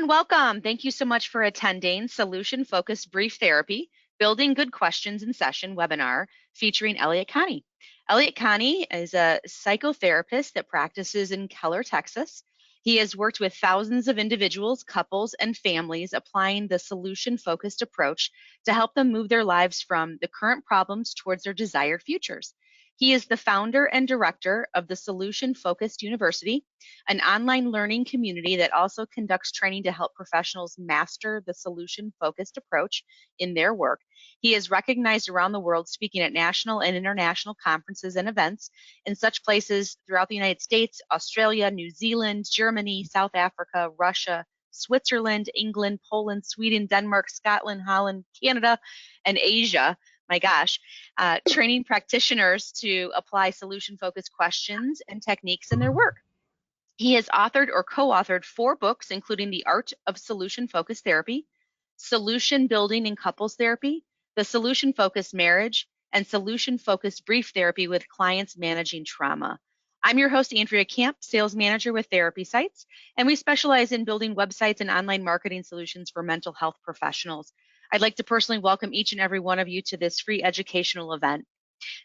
and welcome. Thank you so much for attending Solution Focused Brief Therapy, Building Good Questions in Session webinar featuring Elliot Connie. Elliot Connie is a psychotherapist that practices in Keller, Texas. He has worked with thousands of individuals, couples, and families applying the solution-focused approach to help them move their lives from the current problems towards their desired futures. He is the founder and director of the Solution Focused University, an online learning community that also conducts training to help professionals master the solution-focused approach in their work. He is recognized around the world speaking at national and international conferences and events in such places throughout the United States, Australia, New Zealand, Germany, South Africa, Russia, Switzerland, England, Poland, Sweden, Denmark, Scotland, Holland, Canada, and Asia. My gosh, training practitioners to apply solution-focused questions and techniques in their work. He has authored or co-authored 4 books, including The Art of Solution-Focused Therapy, Solution Building in Couples Therapy, The Solution-Focused Marriage, and Solution-Focused Brief Therapy with Clients Managing Trauma. I'm your host, Andrea Camp, Sales Manager with Therapy Sites, and we specialize in building websites and online marketing solutions for mental health professionals. I'd like to personally welcome each and every one of you to this free educational event.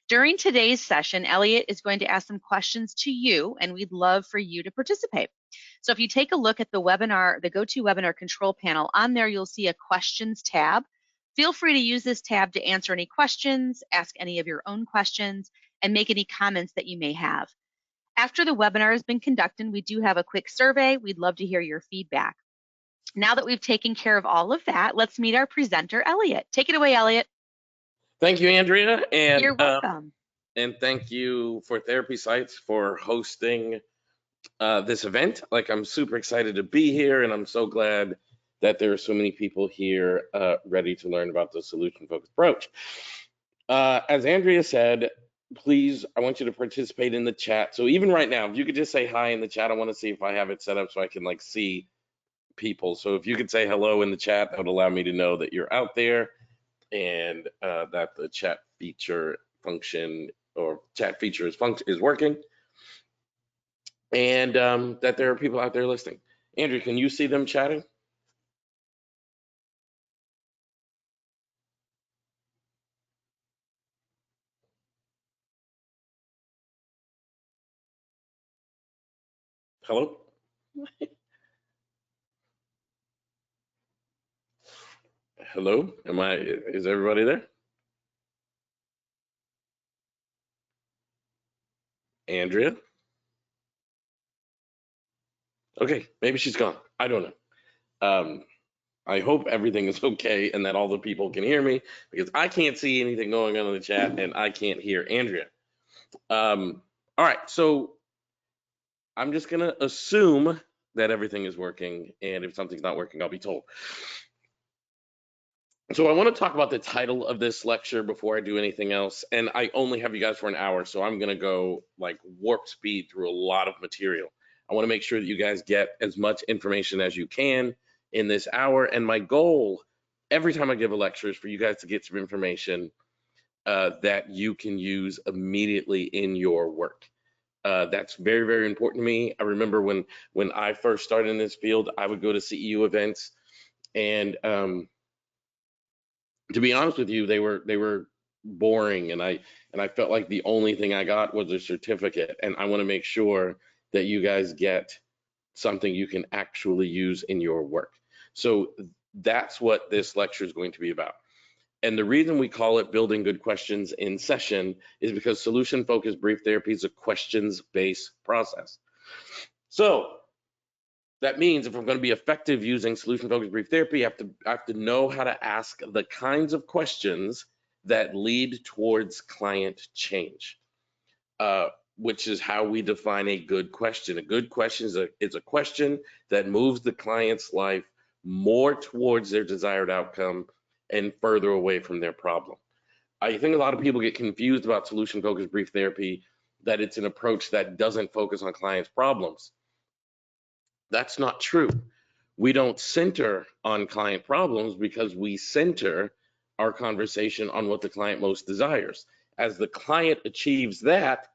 During today's session, Elliot is going to ask some questions to you, and we'd love for you to participate. So if you take a look at the webinar, the GoToWebinar control panel, on there you'll see a questions tab. Feel free to use this tab to answer any questions, ask any of your own questions, and make any comments that you may have. After the webinar has been conducted, we do have a quick survey. We'd love to hear your feedback. Now that we've taken care of all of that, let's meet our presenter, Elliot. Take it away, Elliot. Thank you, Andrea. And you're welcome. And thank you for Therapy Sites for hosting this event. Like, I'm super excited to be here, and I'm so glad that there are so many people here ready to learn about the solution-focused approach. As Andrea said, please, I want you to participate in the chat. So even right now, if you could just say hi in the chat, I want to see if I have it set up so I can like see people. So if you could say hello in the chat, that would allow me to know that you're out there and that the chat feature function or chat feature is working, and that there are people out there listening. Andrew, can you see them chatting? Hello? Hello? Is everybody there? Andrea? Okay, maybe she's gone. I don't know. I hope everything is okay and that all the people can hear me, because I can't see anything going on in the chat and I can't hear Andrea. All right, so I'm just gonna assume that everything is working, and if something's not working, I'll be told. So I want to talk about the title of this lecture before I do anything else, and I only have you guys for an hour, so I'm gonna go like warp speed through a lot of material. I want to make sure that you guys get as much information as you can in this hour, and my goal every time I give a lecture is for you guys to get some information that you can use immediately in your work. That's very, very important to me. I remember when I first started in this field, I would go to CEU events, and to be honest with you, they were boring, and I felt like the only thing I got was a certificate, and I want to make sure that you guys get something you can actually use in your work. So that's what this lecture is going to be about. And the reason we call it Building Good Questions in Session is because solution-focused brief therapy is a questions-based process. So that means if I'm going to be effective using solution-focused brief therapy, I have to know how to ask the kinds of questions that lead towards client change, which is how we define a good question. A good question is a question that moves the client's life more towards their desired outcome and further away from their problem. I think a lot of people get confused about solution-focused brief therapy, that it's an approach that doesn't focus on clients' problems. That's not true. We don't center on client problems because we center our conversation on what the client most desires. As the client achieves that,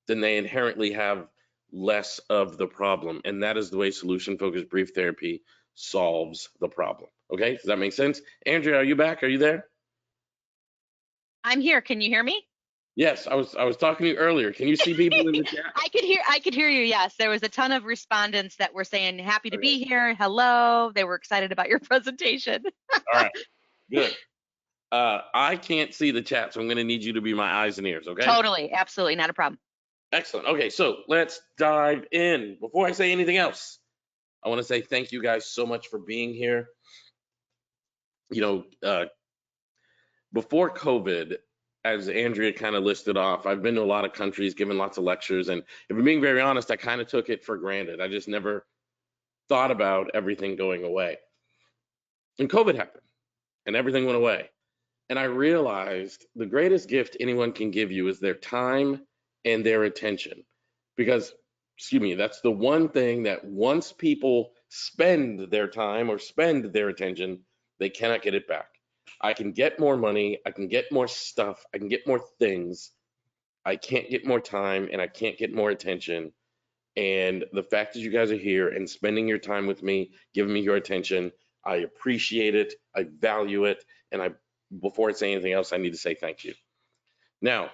then they inherently have less of the problem. And that is the way solution focused brief therapy solves the problem. Okay, does that make sense? Andrea, are you back? Are you there? I'm here. Can you hear me? Yes, I was talking to you earlier. Can you see people in the chat? I could hear you. Yes, there was a ton of respondents that were saying happy to Okay. be here. Hello. They were excited about your presentation. All right. Good. I can't see the chat, so I'm going to need you to be my eyes and ears. Okay. Totally, absolutely not a problem. Excellent. Okay, so let's dive in. Before I say anything else, I want to say thank you guys so much for being here. You know, before COVID, as Andrea kind of listed off, I've been to a lot of countries, given lots of lectures, and if I'm being very honest, I kind of took it for granted. I just never thought about everything going away. And COVID happened, and everything went away. And I realized the greatest gift anyone can give you is their time and their attention. Because, excuse me, that's the one thing that once people spend their time or spend their attention, they cannot get it back. I can get more money, I can get more stuff, I can get more things. I can't get more time and I can't get more attention. And the fact that you guys are here and spending your time with me, giving me your attention, I appreciate it, I value it, and before I say anything else, I need to say thank you. Now,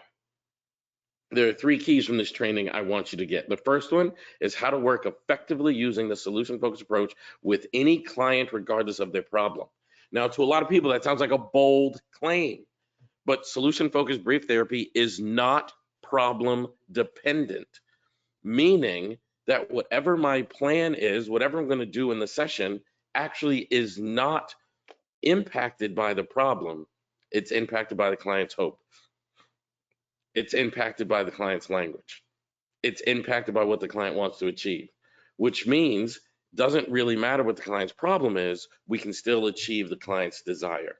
there are three keys from this training I want you to get. The first one is how to work effectively using the solution focused approach with any client, regardless of their problem. Now, to a lot of people, that sounds like a bold claim, but solution focused brief therapy is not problem dependent, meaning that whatever my plan is, whatever I'm going to do in the session, actually is not impacted by the problem. It's impacted by the client's hope. It's impacted by the client's language. It's impacted by what the client wants to achieve, which means doesn't really matter what the client's problem is, we can still achieve the client's desire.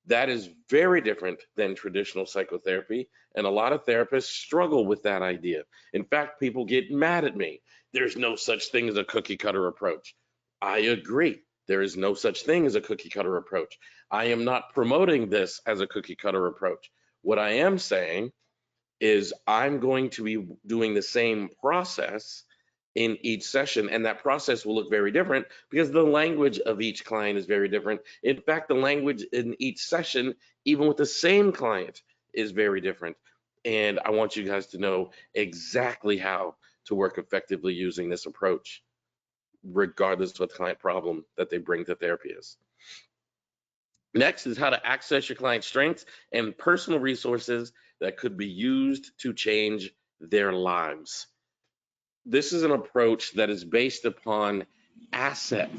That is very different than traditional psychotherapy, and a lot of therapists struggle with that idea. In fact, people get mad at me. There's no such thing as a cookie cutter approach. I agree. There is no such thing as a cookie cutter approach. I am not promoting this as a cookie cutter approach. What I am saying is I'm going to be doing the same process in each session, and that process will look very different because the language of each client is very different. In fact, the language in each session, even with the same client, is very different. And I want you guys to know exactly how to work effectively using this approach, regardless of what the client problem that they bring to therapy is. Next is how to access your client's strengths and personal resources that could be used to change their lives. This is an approach that is based upon assets,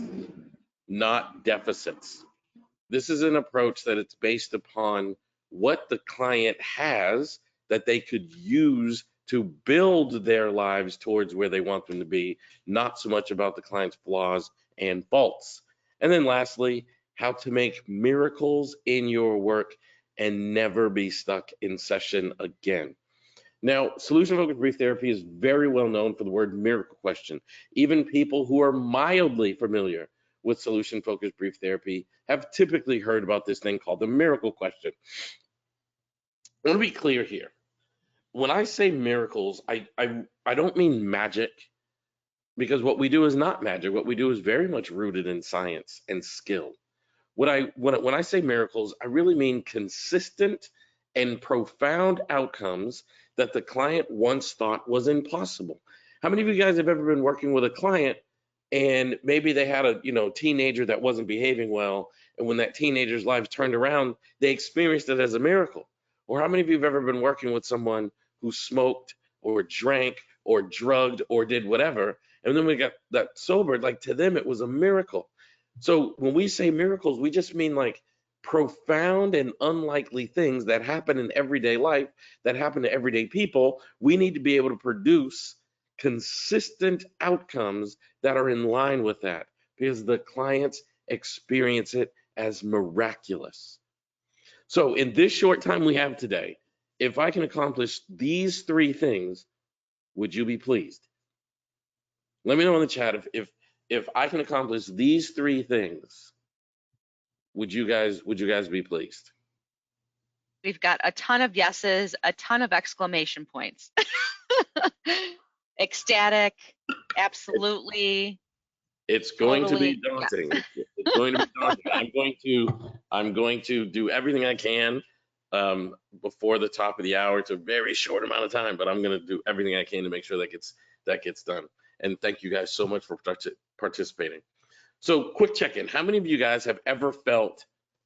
not deficits. This is an approach that it's based upon what the client has that they could use to build their lives towards where they want them to be, not so much about the client's flaws and faults. And then lastly, how to make miracles in your work and never be stuck in session again. Now, solution focused brief therapy is very well known for the word miracle question. Even people who are mildly familiar with solution focused brief therapy have typically heard about this thing called the miracle question. I want to be clear here. When I say miracles, I don't mean magic, because what we do is not magic. What we do is very much rooted in science and skill. When I say miracles, I really mean consistent and profound outcomes that the client once thought was impossible. How many of you guys have ever been working with a client and maybe they had a teenager that wasn't behaving well, and when that teenager's life turned around, they experienced it as a miracle? Or how many of you have ever been working with someone who smoked or drank or drugged or did whatever, and then we got that sobered? Like, to them, it was a miracle. So when we say miracles, we just mean like profound and unlikely things that happen in everyday life, that happen to everyday people. We need to be able to produce consistent outcomes that are in line with that, because the clients experience it as miraculous. So in this short time we have today, if I can accomplish these three things, would you be pleased? Let me know in the chat if I can accomplish these three things, would you guys be pleased? We've got a ton of yeses, a ton of exclamation points. Ecstatic. Absolutely. It's going to be Totally. Yes. daunting. It's going to be daunting. I'm going to do everything I can before the top of the hour. It's a very short amount of time, but I'm going to do everything I can to make sure that gets done. And thank you guys so much for participating. So, quick check-in. How many of you guys have ever felt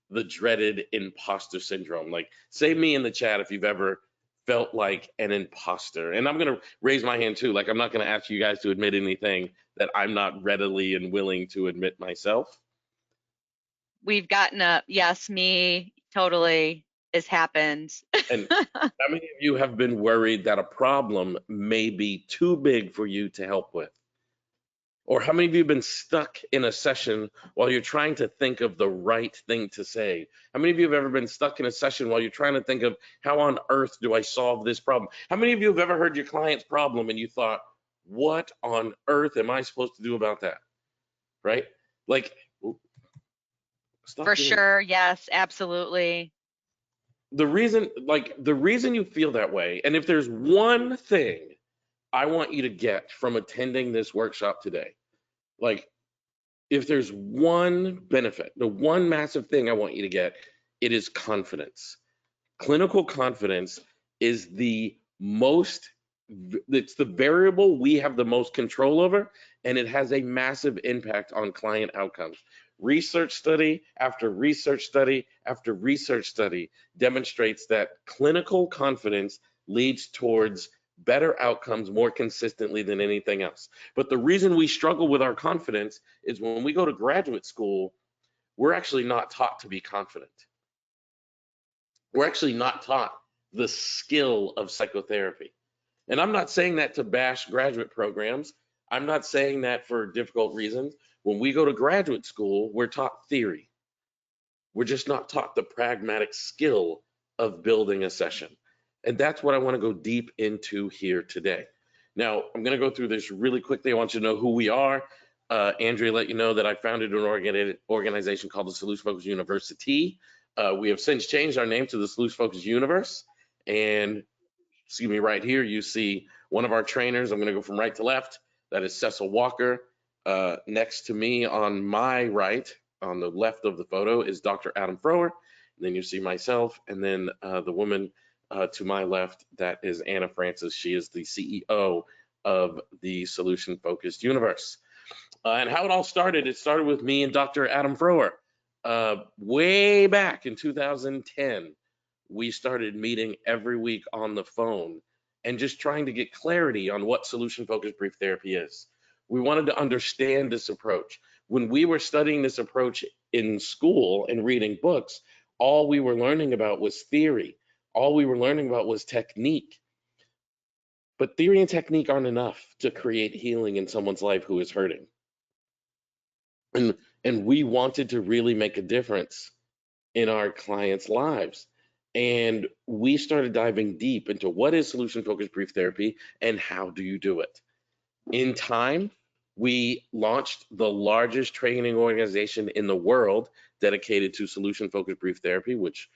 the dreaded imposter syndrome? Like, say me in the chat if you've ever felt like an imposter. And I'm going to raise my hand too. Like, I'm not going to ask you guys to admit anything that I'm not readily and willing to admit myself. We've gotten a yes, me, totally has happened. And how many of you have been worried that a problem may be too big for you to help with? Or how many of you have been stuck in a session while you're trying to think of the right thing to say? How many of you have ever been stuck in a session while you're trying to think of how on earth do I solve this problem? How many of you have ever heard your client's problem and you thought, what on earth am I supposed to do about that? Right? Like, stop For doing that. sure. Yes, absolutely. The reason you feel that way, and if there's one thing I want you to get from attending this workshop today, like if there's one benefit, the one massive thing I want you to get, it is confidence. Clinical confidence is it's the variable we have the most control over, and it has a massive impact on client outcomes. Research study after research study after research study demonstrates that clinical confidence leads towards better outcomes more consistently than anything else. But the reason we struggle with our confidence is when we go to graduate school, we're actually not taught to be confident. We're actually not taught the skill of psychotherapy. And I'm not saying that to bash graduate programs. I'm not saying that for difficult reasons. When we go to graduate school, we're taught theory. We're just not taught the pragmatic skill of building a session. And that's what I want to go deep into here today. Now, I'm going to go through this really quickly. I want you to know who we are. Andrea let you know that I founded an organization called the Solution Focus University. We have since changed our name to the Solution Focus Universe. And excuse me, right here, you see one of our trainers. I'm going to go from right to left. That is Cecil Walker. Next to me on my right, on the left of the photo, is Dr. Adam Frower. And then you see myself, and then the woman to my left, that is Anna Francis. She is the CEO of the Solution Focused Universe. And how it started with me and Dr. Adam Frower. Way back in 2010, we started meeting every week on the phone and just trying to get clarity on what solution-focused brief therapy is. We wanted to understand this approach. When we were studying this approach in school and reading books, all we were learning about was theory. All we were learning about was technique. But theory and technique aren't enough to create healing in someone's life who is hurting. And we wanted to really make a difference in our clients' lives. And we started diving deep into what is solution focused brief therapy and how do you do it. In time, we launched the largest training organization in the world dedicated to solution focused brief therapy, which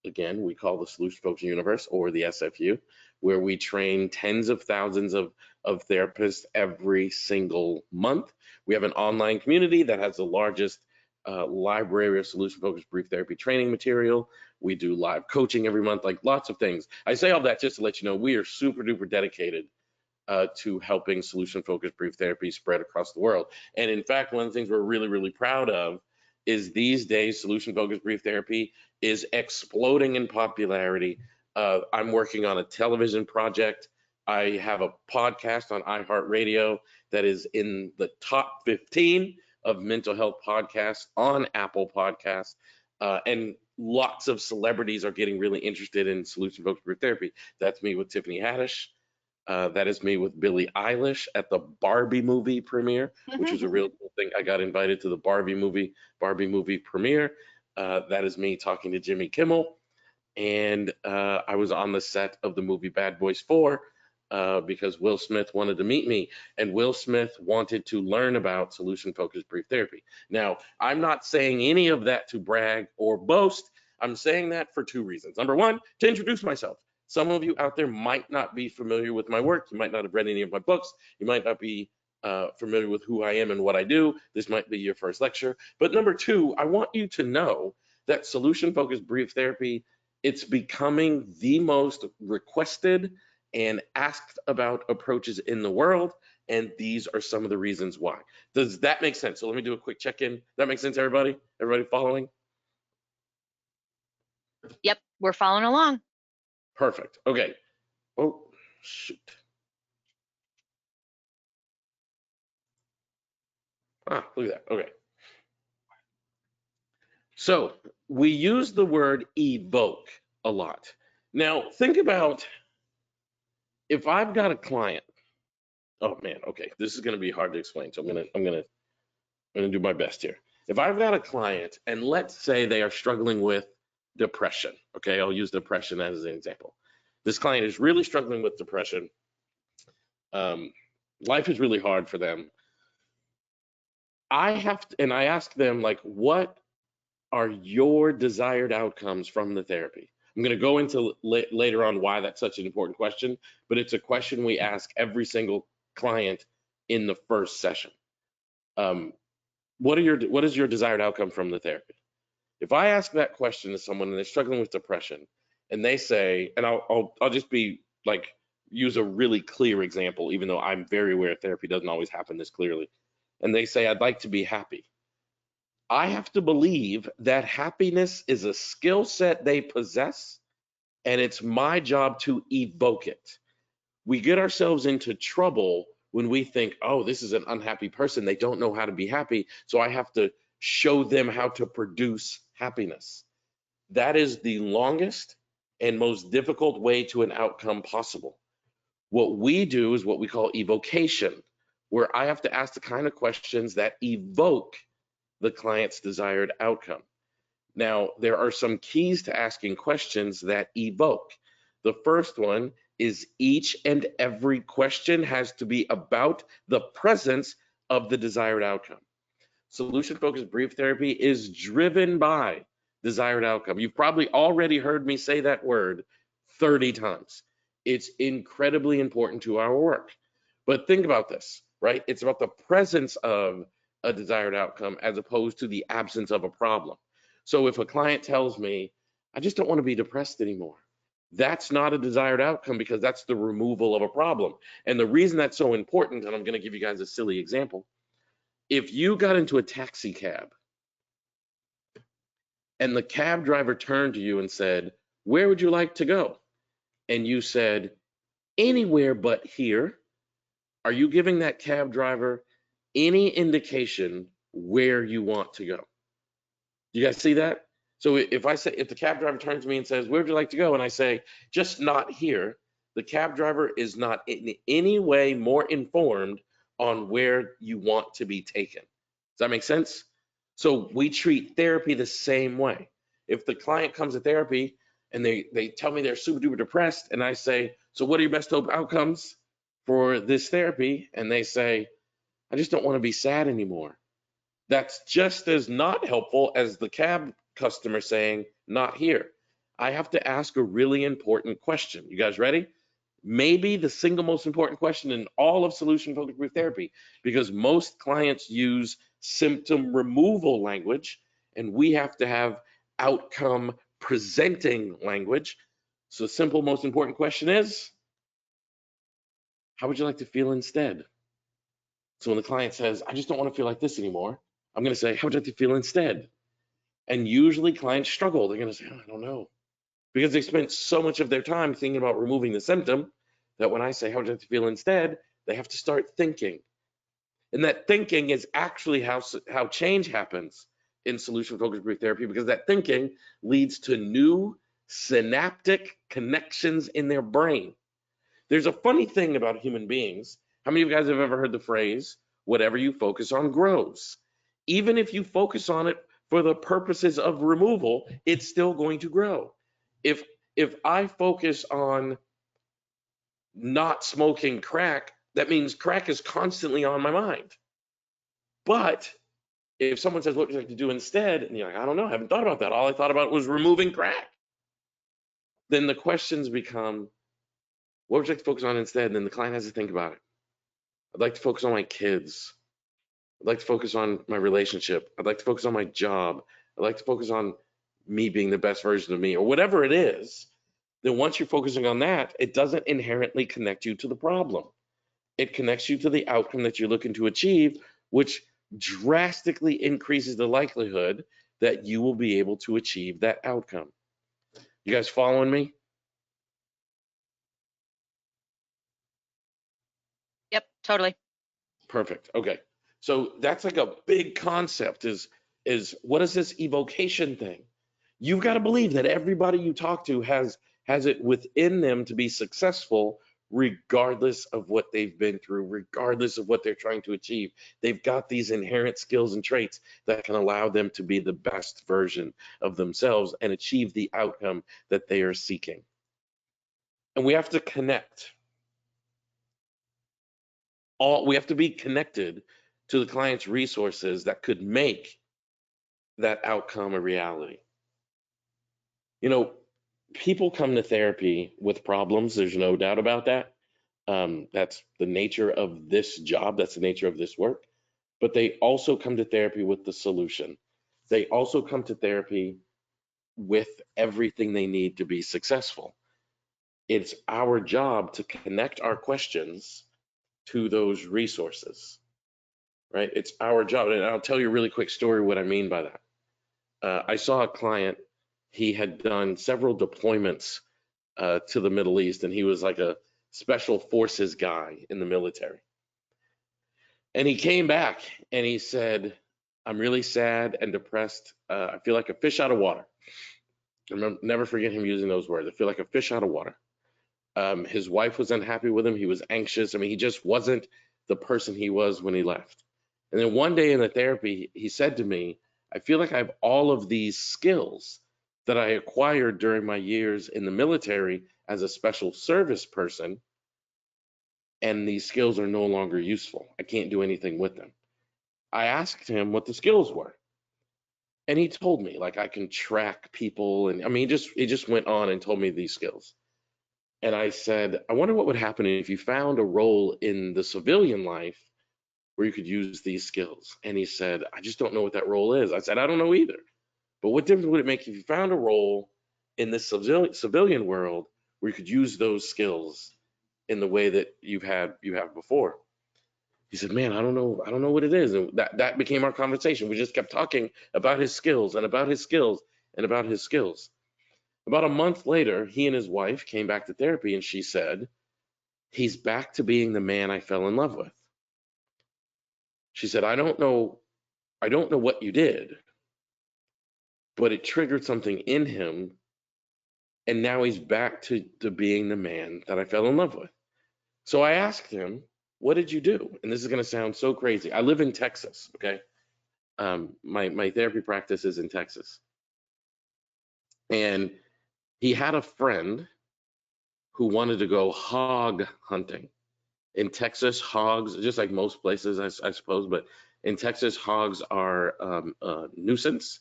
again, we call the Solution Focused Universe, or the SFU, where we train tens of thousands of therapists every single month. We have an online community that has the largest library of solution focused brief therapy training material. We do live coaching every month, like lots of things. I say all that just to let you know we are super duper dedicated to helping solution focused brief therapy spread across the world. And in fact, one of the things we're really, really proud of is these days solution focused brief therapy is exploding in popularity. I'm working on a television project. I have a podcast on iHeartRadio that is in the top 15 of mental health podcasts on Apple Podcasts. And lots of celebrities are getting really interested in solution focused brief therapy. That's me with Tiffany Haddish. That is me with Billie Eilish at the Barbie movie premiere, which was a real cool thing. I got invited to the Barbie movie premiere. That is me talking to Jimmy Kimmel. And I was on the set of the movie Bad Boys 4 because Will Smith wanted to meet me. And Will Smith wanted to learn about solution-focused brief therapy. Now, I'm not saying any of that to brag or boast. I'm saying that for two reasons. Number one, to introduce myself. Some of you out there might not be familiar with my work. You might not have read any of my books. You might not be familiar with who I am and what I do. This might be your first lecture. But number two, I want you to know that solution-focused brief therapy, it's becoming the most requested and asked about approaches in the world. And these are some of the reasons why. Does that make sense? So let me do a quick check-in. That makes sense, everybody? Everybody following? Yep, we're following along. Perfect. Okay. Oh, shoot. Ah, look at that. Okay. So we use the word evoke a lot. Now, think about if I've got a client. Oh man, okay. This is going to be hard to explain. So I'm gonna do my best here. If I've got a client and let's say they are struggling with depression, okay, I'll use depression as an example. This client is really struggling with depression. Um, Life is really hard for them. And I ask them like, what are your desired outcomes from the therapy? I'm going to go into later on why that's such an important question, but it's a question we ask every single client in the first session. Um, what is your desired outcome from the therapy? If I ask that question to someone and they're struggling with depression, and they say, and I'll just be like use a really clear example, even though I'm very aware therapy doesn't always happen this clearly, and they say, I'd like to be happy. I have to believe that happiness is a skill set they possess, and it's my job to evoke it. We get ourselves into trouble when we think, oh, this is an unhappy person. They don't know how to be happy. So I have to show them how to produce happiness. That is the longest and most difficult way to an outcome possible. What we do is what we call evocation, where I have to ask the kind of questions that evoke the client's desired outcome. Now, there are some keys to asking questions that evoke. The first one is each and every question has to be about the presence of the desired outcome. Solution-focused brief therapy is driven by desired outcome. You've probably already heard me say that word 30 times. It's incredibly important to our work. But think about this, right? It's about the presence of a desired outcome as opposed to the absence of a problem. So if a client tells me, I just don't want to be depressed anymore, that's not a desired outcome because that's the removal of a problem. And the reason that's so important, and I'm going to give you guys a silly example. If you got into a taxi cab and the cab driver turned to you and said, where would you like to go? And you said, anywhere but here. Are you giving that cab driver any indication where you want to go? You guys see that? So if the cab driver turns to me and says, where would you like to go? And I say, just not here, the cab driver is not in any way more informed on where you want to be taken. Does that make sense? So we treat therapy the same way. If the client comes to therapy and they tell me they're super duper depressed, and I say, so what are your best hope outcomes for this therapy? And they say, I just don't want to be sad anymore. That's just as not helpful as the cab customer saying, not here. I have to ask a really important question. You guys ready? Maybe the single most important question in all of solution-focused brief therapy, because most clients use symptom removal language, and we have to have outcome presenting language. So the simple, most important question is, how would you like to feel instead? So when the client says, I just don't want to feel like this anymore, I'm going to say, how would you like to feel instead? And usually clients struggle. They're going to say, oh, I don't know. Because they spent so much of their time thinking about removing the symptom that when I say, how would you like to feel instead, they have to start thinking. And that thinking is actually how change happens in solution-focused brief therapy, because that thinking leads to new synaptic connections in their brain. There's a funny thing about human beings. How many of you guys have ever heard the phrase, whatever you focus on grows? Even if you focus on it for the purposes of removal, it's still going to grow. If I focus on not smoking crack, that means crack is constantly on my mind. But if someone says, what would you like to do instead? And you're like, I don't know, I haven't thought about that. All I thought about was removing crack. then the questions become, what would you like to focus on instead? And then the client has to think about it. I'd like to focus on my kids. I'd like to focus on my relationship. I'd like to focus on my job. I'd like to focus on me being the best version of me, or whatever it is. Then once you're focusing on that, it doesn't inherently connect you to the problem. It connects you to the outcome that you're looking to achieve, which drastically increases the likelihood that you will be able to achieve that outcome. You guys following me? Yep, totally. Perfect. Okay. So that's like a big concept is what is this evocation thing? You've got to believe that everybody you talk to has it within them to be successful regardless of what they've been through, regardless of what they're trying to achieve. They've got these inherent skills and traits that can allow them to be the best version of themselves and achieve the outcome that they are seeking. And we have to connect. We have to be connected to the client's resources that could make that outcome a reality. You know, people come to therapy with problems. There's no doubt about that. That's the nature of this job. That's the nature of this work. But they also come to therapy with the solution. They also come to therapy with everything they need to be successful. It's our job to connect our questions to those resources, right? It's our job. And I'll tell you a really quick story what I mean by that. I saw a client, he had done several deployments to the Middle East, and he was like a special forces guy in the military. And he came back and he said, I'm really sad and depressed. I feel like a fish out of water. Never forget him using those words. I feel like a fish out of water. His wife was unhappy with him. He was anxious. I mean, he just wasn't the person he was when he left. And then one day in the therapy, he said to me, I feel like I have all of these skills that I acquired during my years in the military as a special service person, and these skills are no longer useful. I can't do anything with them. I asked him what the skills were, and he told me, like, I can track people, and I mean, he just went on and told me these skills. And I said, I wonder what would happen if you found a role in the civilian life where you could use these skills. And he said, I just don't know what that role is. I said, I don't know either. But what difference would it make if you found a role in the civilian world where you could use those skills in the way that you have before? He said, man, I don't know what it is. And that became our conversation. We just kept talking about his skills and about his skills and about his skills. About a month later, he and his wife came back to therapy, and she said, he's back to being the man I fell in love with. She said, I don't know what you did, but it triggered something in him, and now he's back to being the man that I fell in love with. So I asked him, what did you do? And this is going to sound so crazy. I live in Texas, okay? My therapy practice is in Texas. And he had a friend who wanted to go hog hunting. In Texas, hogs, just like most places, I suppose, but in Texas, hogs are a nuisance,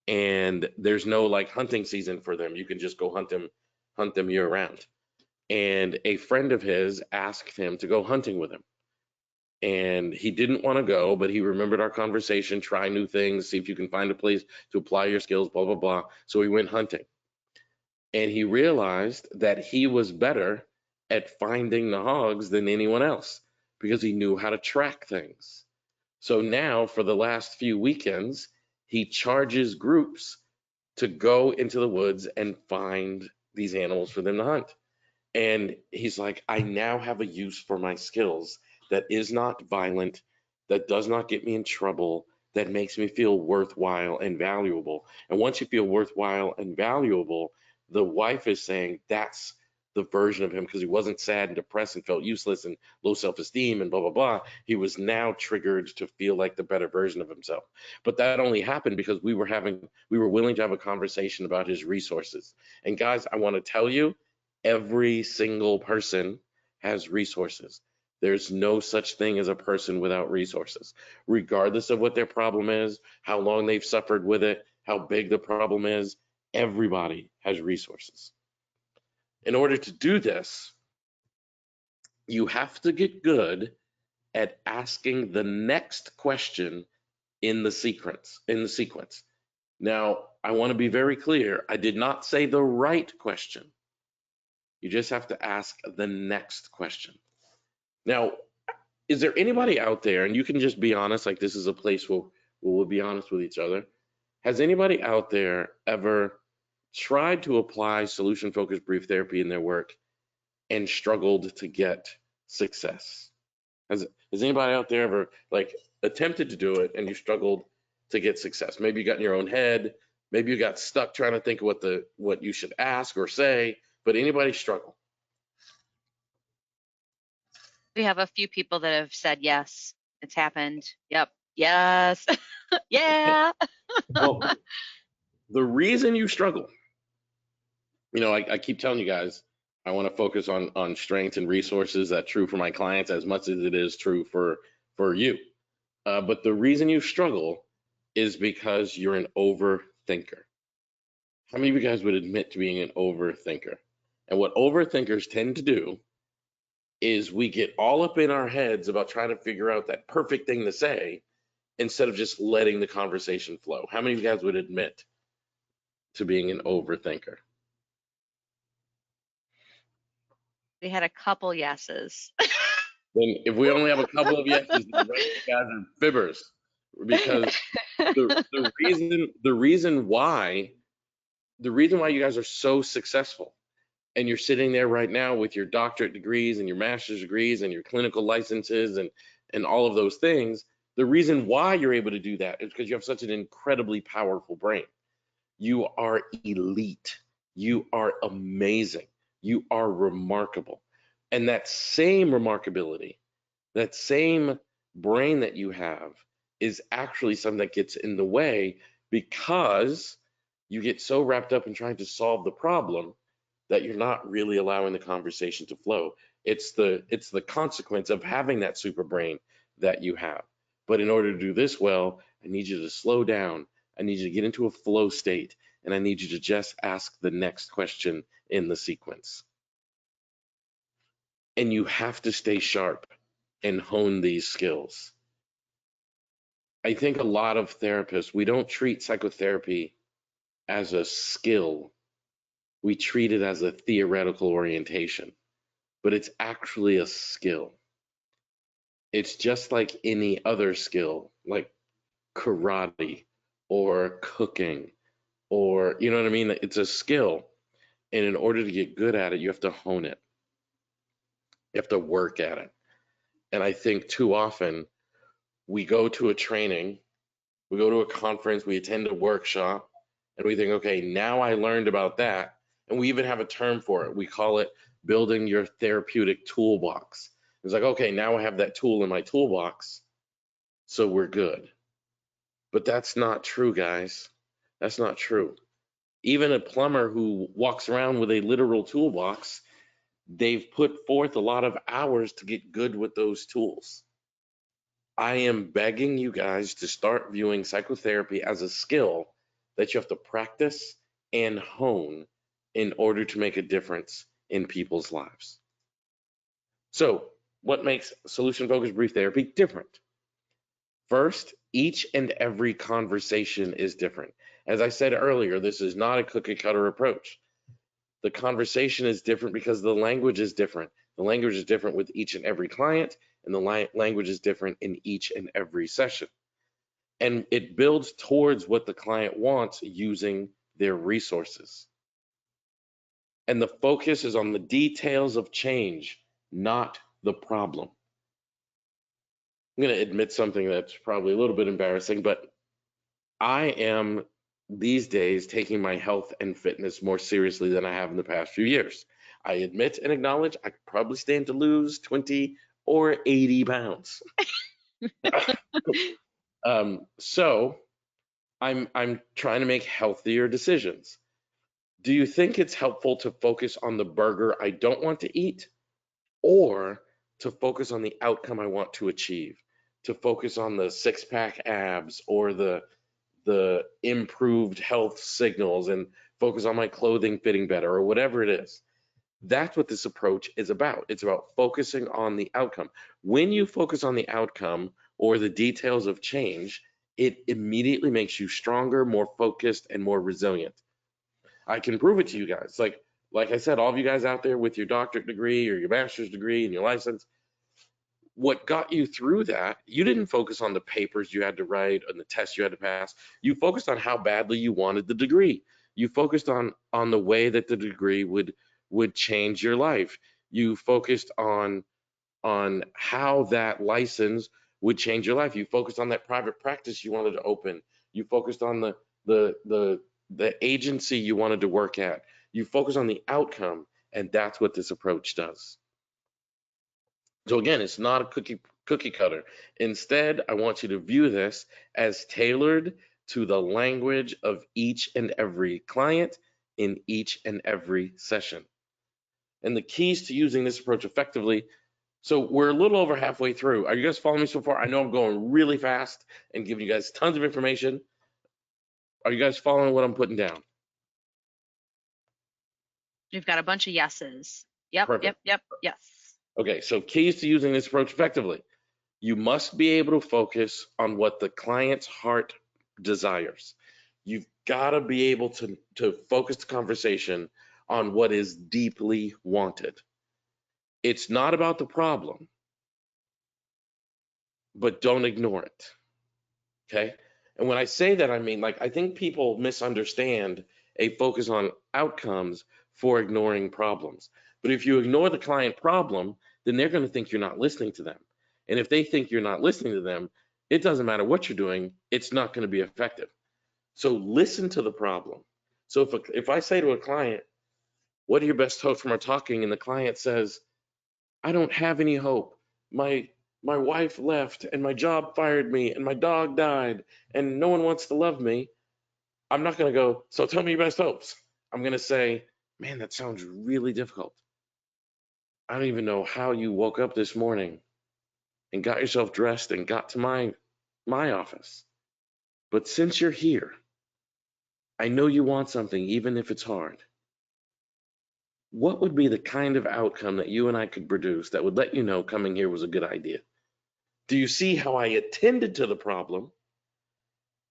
and there's no like hunting season for them. You can just go hunt them year round. And a friend of his asked him to go hunting with him, and he didn't want to go, but he remembered our conversation, try new things, see if you can find a place to apply your skills, blah blah blah. So he went hunting, and he realized that he was better at finding the hogs than anyone else because he knew how to track things. So now, for the last few weekends, he charges groups to go into the woods and find these animals for them to hunt. And he's like, I now have a use for my skills that is not violent, that does not get me in trouble, that makes me feel worthwhile and valuable. And once you feel worthwhile and valuable, the wife is saying that's the version of him, because he wasn't sad and depressed and felt useless and low self-esteem and blah blah blah. He was now triggered to feel like the better version of himself. But that only happened because we were willing to have a conversation about his resources. And guys, I want to tell you, every single person has resources. There's no such thing as a person without resources, regardless of what their problem is, how long they've suffered with it, how big the problem is. Everybody has resources. In order to do this, you have to get good at asking the next question in the sequence. Now, I want to be very clear. I did not say the right question. You just have to ask the next question. Now, is there anybody out there, and you can just be honest, like this is a place where we'll be honest with each other. Has anybody out there ever tried to apply solution focused brief therapy in their work and struggled to get success? Has anybody out there ever like attempted to do it and you struggled to get success? Maybe you got in your own head, maybe you got stuck trying to think of what you should ask or say, but anybody struggle? We have a few people that have said yes, it's happened. Yep. Yes. Yeah. Well, the reason you struggle, I keep telling you guys, I want to focus on strengths and resources. That's true for my clients as much as it is true for you. But the reason you struggle is because you're an overthinker. How many of you guys would admit to being an overthinker? And what overthinkers tend to do is we get all up in our heads about trying to figure out that perfect thing to say instead of just letting the conversation flow. How many of you guys would admit to being an overthinker? We had a couple yeses. Then if we only have a couple of yeses, then the rest of you guys are fibbers. Because the reason why you guys are so successful and you're sitting there right now with your doctorate degrees and your master's degrees and your clinical licenses and all of those things, the reason why you're able to do that is because you have such an incredibly powerful brain. You are elite. You are amazing. You are remarkable. And that same remarkability, that same brain that you have is actually something that gets in the way because you get so wrapped up in trying to solve the problem that you're not really allowing the conversation to flow. It's the consequence of having that super brain that you have. But in order to do this well, I need you to slow down. I need you to get into a flow state, and I need you to just ask the next question in the sequence. And you have to stay sharp and hone these skills. I think a lot of therapists, we don't treat psychotherapy as a skill. We treat it as a theoretical orientation, but it's actually a skill. It's just like any other skill, like karate or cooking, or you know what I mean? It's a skill. And in order to get good at it, you have to hone it. You have to work at it. And I think too often we go to a training, we go to a conference, we attend a workshop, and we think, okay, now I learned about that. And we even have a term for it. We call it building your therapeutic toolbox. It's like, okay, now I have that tool in my toolbox, so we're good. But that's not true, guys. That's not true. Even a plumber who walks around with a literal toolbox, they've put forth a lot of hours to get good with those tools. I am begging you guys to start viewing psychotherapy as a skill that you have to practice and hone in order to make a difference in people's lives. So, what makes solution focused brief therapy different? First, each and every conversation is different. As I said earlier, this is not a cookie cutter approach. The conversation is different because the language is different. The language is different with each and every client, and the language is different in each and every session. And it builds towards what the client wants using their resources. And the focus is on the details of change, not the problem. I'm going to admit something that's probably a little bit embarrassing, but I am these days taking my health and fitness more seriously than I have in the past few years. I admit and acknowledge I could probably stand to lose 20 or 80 pounds. So I'm trying to make healthier decisions. Do you think it's helpful to focus on the burger I don't want to eat, or to focus on the outcome I want to achieve? To focus on the six-pack abs or the improved health signals and focus on my clothing fitting better or whatever it is. That's what this approach is about. It's about focusing on the outcome. When you focus on the outcome or the details of change, it immediately makes you stronger, more focused, and more resilient. I can prove it to you guys. Like I said, all of you guys out there with your doctorate degree or your master's degree and your license, what got you through that, you didn't focus on the papers you had to write and the tests you had to pass. You focused on how badly you wanted the degree. You focused on the way that the degree would change your life. You focused on how that license would change your life. You focused on that private practice you wanted to open. You focused on the agency you wanted to work at. You focus on the outcome, and that's what this approach does. So again, it's not a cookie cutter. Instead, I want you to view this as tailored to the language of each and every client in each and every session. And the keys to using this approach effectively. So we're a little over halfway through. Are you guys following me so far? I know I'm going really fast and giving you guys tons of information. Are you guys following what I'm putting down? We've got a bunch of yeses. Yep, yep, Perfect. yep, yes. Okay, so keys to using this approach effectively. You must be able to focus on what the client's heart desires. You've got to be able to focus the conversation on what is deeply wanted. It's not about the problem, but don't ignore it. Okay. And when I say that, I mean, like, I think people misunderstand a focus on outcomes for ignoring problems. But if you ignore the client problem, then they're going to think you're not listening to them. And if they think you're not listening to them, it doesn't matter what you're doing, it's not going to be effective. So listen to the problem. So if I say to a client, what are your best hopes from our talking? And the client says, I don't have any hope. My wife left and my job fired me and my dog died and no one wants to love me. I'm not going to go, so tell me your best hopes. I'm going to say, man, that sounds really difficult. I don't even know how you woke up this morning and got yourself dressed and got to my office. But since you're here, I know you want something even if it's hard. What would be the kind of outcome that you and I could produce that would let you know coming here was a good idea? Do you see how I attended to the problem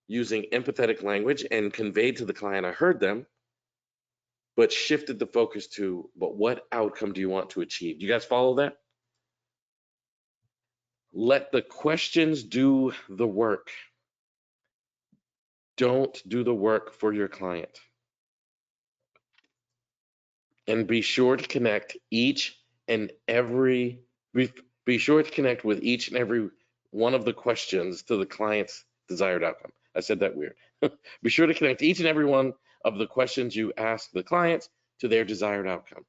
using empathetic language and conveyed to the client I heard them, but shifted the focus to, but what outcome do you want to achieve? Do you guys follow that? Let the questions do the work. Don't do the work for your client. And be sure to connect each and every, be sure to connect with each and every one of the questions to the client's desired outcome. I said that weird. Be sure to connect each and every one of the questions you ask the clients to their desired outcome.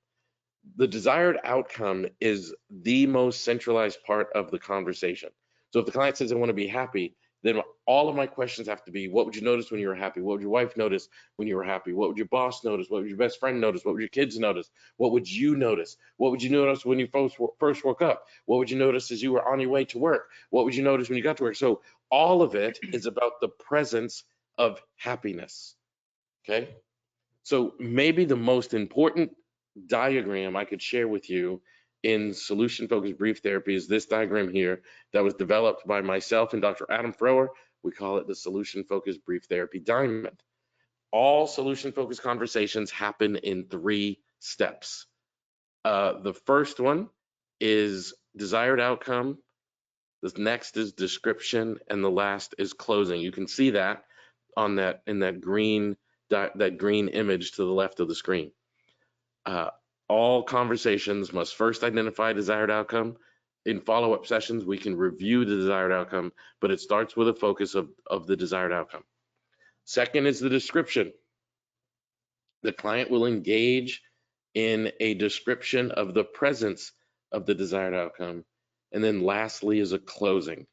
The desired outcome is the most centralized part of the conversation. So if the client says, I want to be happy, then all of my questions have to be, what would you notice when you were happy? What would your wife notice when you were happy? What would your boss notice? What would your best friend notice? What would your kids notice? What would you notice? What would you notice when you first woke up? What would you notice as you were on your way to work? What would you notice when you got to work? So all of it is about the presence of happiness. Okay. So maybe the most important diagram I could share with you in solution focused brief therapy is this diagram here that was developed by myself and Dr. Adam Frower. We call it the solution focused brief therapy diamond. All solution focused conversations happen in 3 steps. The first one is desired outcome. The next is description, and the last is closing. You can see that on that in that green image to the left of the screen. All conversations must first identify desired outcome. In follow-up sessions, we can review the desired outcome, but it starts with a focus of the desired outcome. Second is the description. The client will engage in a description of the presence of the desired outcome. And then lastly is a closing.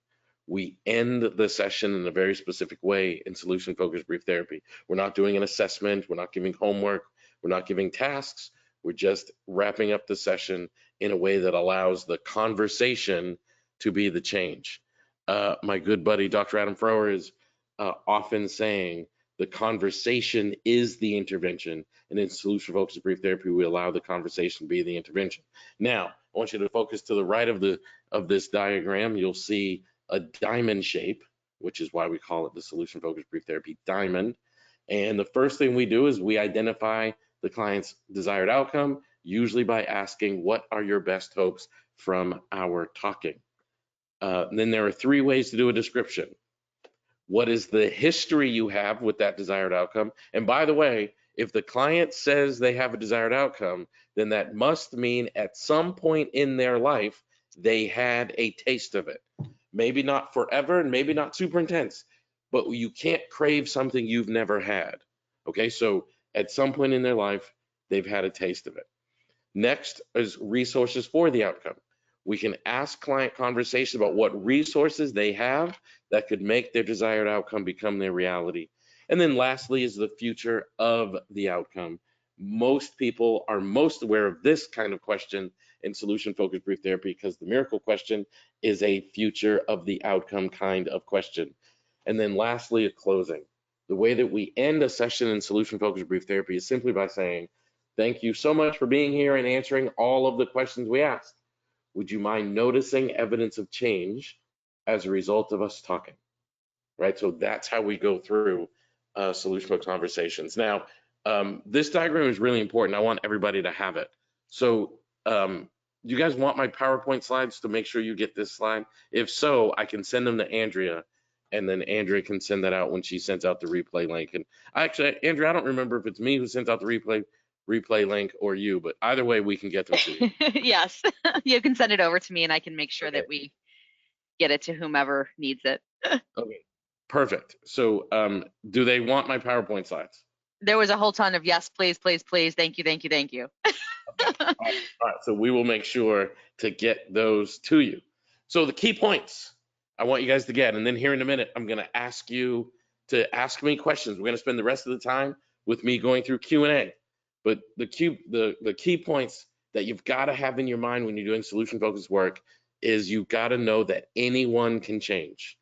We end the session in a very specific way in solution-focused brief therapy. We're not doing an assessment. We're not giving homework. We're not giving tasks. We're just wrapping up the session in a way that allows the conversation to be the change. My good buddy, Dr. Adam Frower, is often saying The conversation is the intervention. And in solution focused brief therapy, we allow the conversation to be the intervention. Now, I want you to focus to the right of this diagram. You'll see a diamond shape, which is why we call it the solution focused brief therapy diamond. And the first thing we do is we identify the client's desired outcome, usually by asking, what are your best hopes from our talking? Then there are 3 ways to do a description. What is the history you have with that desired outcome? And by the way, if the client says they have a desired outcome, then that must mean at some point in their life, they had a taste of it. Maybe not forever and maybe not super intense, but you can't crave something you've never had. Okay, so at some point in their life, they've had a taste of it. Next is resources for the outcome. We can ask client conversations about what resources they have that could make their desired outcome become their reality. And then lastly is the future of the outcome. Most people are most aware of this kind of question in solution focused brief therapy because the miracle question is a future of the outcome kind of question. And then lastly, a closing. The way that we end a session in solution focused brief therapy is simply by saying, thank you so much for being here and answering all of the questions we asked. Would you mind noticing evidence of change as a result of us talking? Right, so that's how we go through solution focused conversations. Now, this diagram is really important. I want everybody to have it. So you guys want my PowerPoint slides to make sure you get this slide? If so, I can send them to Andrea, and then Andrea can send that out when she sends out the replay link. And actually, Andrea, I don't remember if it's me who sends out the replay link or you, but either way, we can get them to you. Yes, you can send it over to me and I can make sure Okay. that we get it to whomever needs it. Okay, perfect. So do they want my PowerPoint slides? There was a whole ton of yes, please, please, please. Thank you, thank you, thank you. Okay. All right. So we will make sure to get those to you. So the key points I want you guys to get, and then here in a minute, I'm going to ask you to ask me questions. We're going to spend the rest of the time with me going through Q&A. But the key points that you've got to have in your mind when you're doing solution focused work is you've got to know that anyone can change.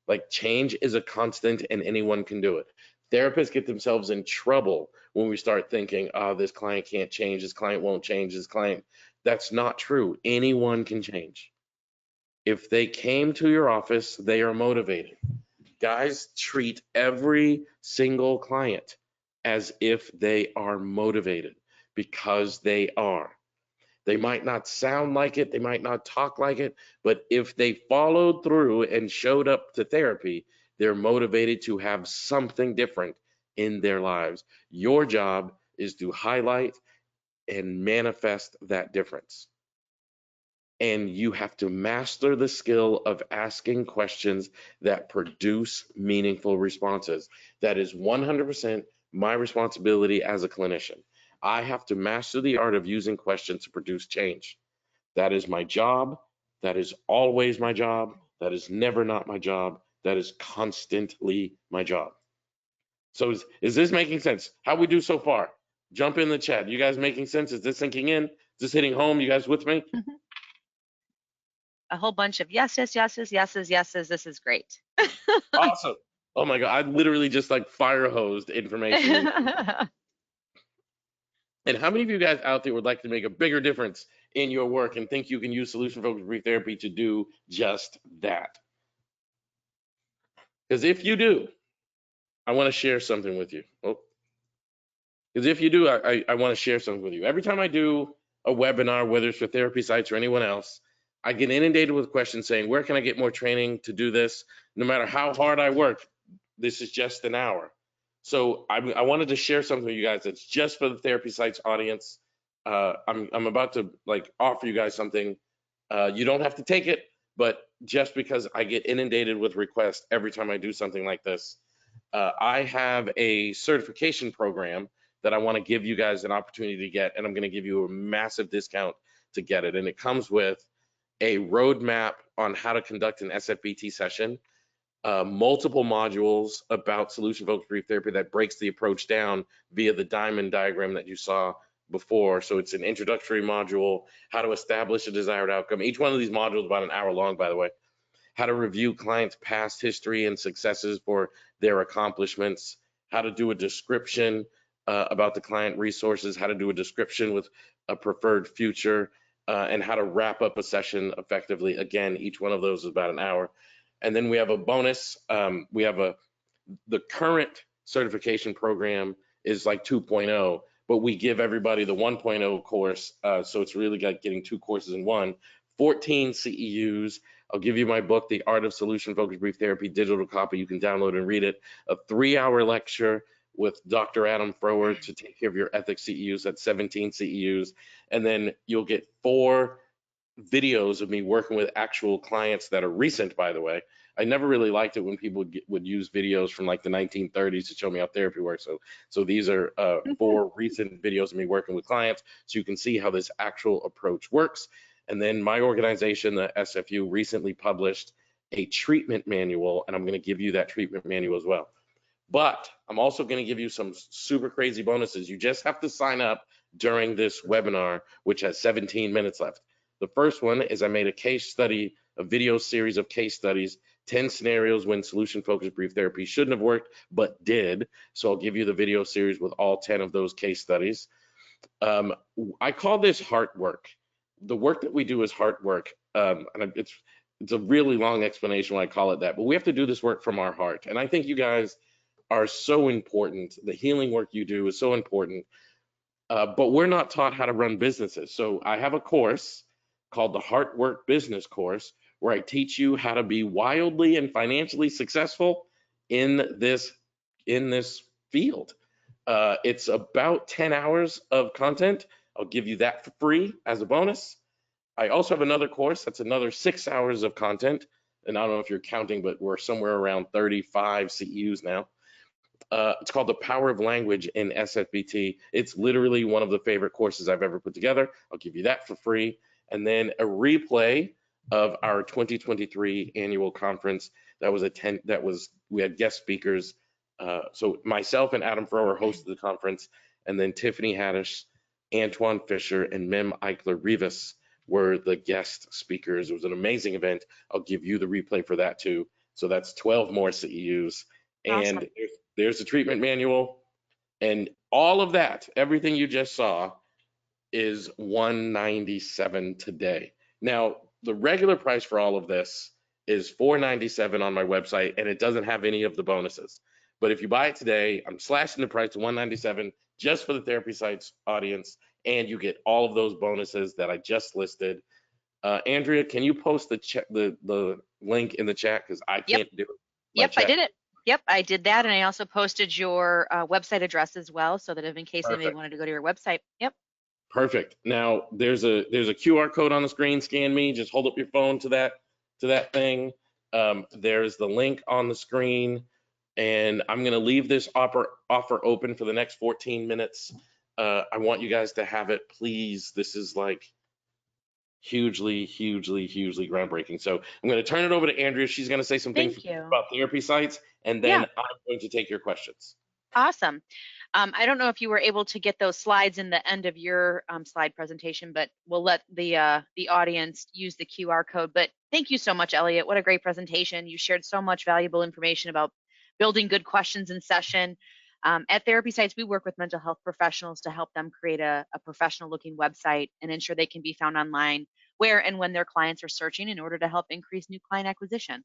Like change is a constant and anyone can do it. Therapists get themselves in trouble when we start thinking, oh, this client can't change, this client won't change, this client. That's not true. Anyone can change. If they came to your office, they are motivated. Guys, treat every single client as if they are motivated because they are. They might not sound like it, they might not talk like it, but if they followed through and showed up to therapy, they're motivated to have something different in their lives. Your job is to highlight and manifest that difference. And you have to master the skill of asking questions that produce meaningful responses. That is 100% my responsibility as a clinician. I have to master the art of using questions to produce change. That is my job. That is always my job. That is never not my job. That is constantly my job. So is this making sense? How we do so far? Jump in the chat. You guys making sense? Is this sinking in? Is this hitting home? You guys with me? A whole bunch of yes, yes, yeses, yeses, yeses. This is great. Awesome. Oh my God, I literally just like fire hosed information. And how many of you guys out there would like to make a bigger difference in your work and think you can use solution focused brief therapy to do just that? Because if you do, I want to share something with you. Oh, because if you do, I want to share something with you. Every time I do a webinar, whether it's for therapy sites or anyone else, I get inundated with questions saying, where can I get more training to do this? No matter how hard I work, this is just an hour. So I wanted to share something with you guys that's just for the therapy sites audience. I'm about to like offer you guys something. You don't have to take it, but just because I get inundated with requests every time I do something like this, I have a certification program that I want to give you guys an opportunity to get, and I'm going to give you a massive discount to get it. And it comes with a roadmap on how to conduct an SFBT session, multiple modules about solution-focused brief therapy that breaks the approach down via the diamond diagram that you saw before. So it's an introductory module, how to establish a desired outcome. Each one of these modules is about an hour long, by the way. How to review clients' past history and successes for their accomplishments, how to do a description about the client resources, how to do a description with a preferred future, and how to wrap up a session effectively. Again, each one of those is about an hour. And then we have a bonus. We have the current certification program is like 2.0, but we give everybody the 1.0 course. So it's really like getting two courses in one. 14 CEUs. I'll give you my book, The Art of Solution Focused Brief Therapy, digital copy. You can download and read it. A 3-hour lecture with Dr. Adam Frower to take care of your ethics CEUs. That's 17 CEUs. And then you'll get 4 videos of me working with actual clients that are recent, by the way. I never really liked it when people would use videos from like the 1930s to show me how therapy works. So these are 4 recent videos of me working with clients, so you can see how this actual approach works. And then my organization, the SFU, recently published a treatment manual, and I'm going to give you that treatment manual as well. But I'm also going to give you some super crazy bonuses. You just have to sign up during this webinar, which has 17 minutes left. The first one is I made a case study, a video series of case studies, 10 scenarios when solution-focused brief therapy shouldn't have worked, but did. So I'll give you the video series with all 10 of those case studies. I call this heart work. The work that we do is heart work. And it's a really long explanation why I call it that, but we have to do this work from our heart. And I think you guys are so important. The healing work you do is so important, but we're not taught how to run businesses. So I have a course called the Heart Work Business Course, where I teach you how to be wildly and financially successful in this field. It's about 10 hours of content. I'll give you that for free as a bonus. I also have another course that's another 6 hours of content. And I don't know if you're counting, but we're somewhere around 35 CEUs now. It's called The Power of Language in SFBT. It's literally one of the favorite courses I've ever put together. I'll give you that for free. And then a replay of our 2023 annual conference we had guest speakers. So myself and Adam Frower hosted the conference, and then Tiffany Haddish, Antoine Fisher, and Mem Eichler Rivas were the guest speakers. It was an amazing event. I'll give you the replay for that too. So that's 12 more CEUs. Awesome. And there's the treatment manual, and all of that, everything you just saw, is $197 today. Now, the regular price for all of this is $497 on my website, and it doesn't have any of the bonuses. But if you buy it today, I'm slashing the price to $197 just for the Therapy Sites audience, and you get all of those bonuses that I just listed. Andrea, can you post the link in the chat, because I can't do it. Yep, I did it. Yep, I did that, and I also posted your website address as well, so that if in case anybody wanted to go to your website. Yep. Perfect. Now there's a QR code on the screen. Scan me. Just hold up your phone to that thing. There's the link on the screen, and I'm gonna leave this offer open for the next 14 minutes. I want you guys to have it, please. This is like hugely groundbreaking. So I'm going to turn it over to Andrea. She's going to say some things about Therapy Sites, and then I'm going to take your questions. Awesome. I don't know if you were able to get those slides in the end of your slide presentation, but we'll let the audience use the QR code. But thank you so much, Elliot. What a great presentation. You shared so much valuable information about building good questions in session. At Therapy Sites, we work with mental health professionals to help them create a professional looking website and ensure they can be found online where and when their clients are searching in order to help increase new client acquisition.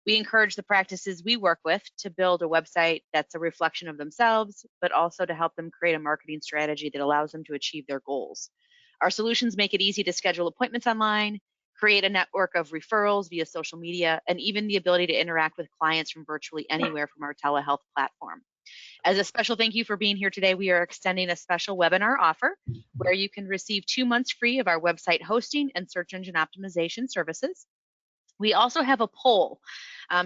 We encourage the practices we work with to build a website that's a reflection of themselves, but also to help them create a marketing strategy that allows them to achieve their goals. Our solutions make it easy to schedule appointments online, create a network of referrals via social media, and even the ability to interact with clients from virtually anywhere from our telehealth platform. As a special thank you for being here today, we are extending a special webinar offer where you can receive 2 months free of our website hosting and search engine optimization services. We also have a poll.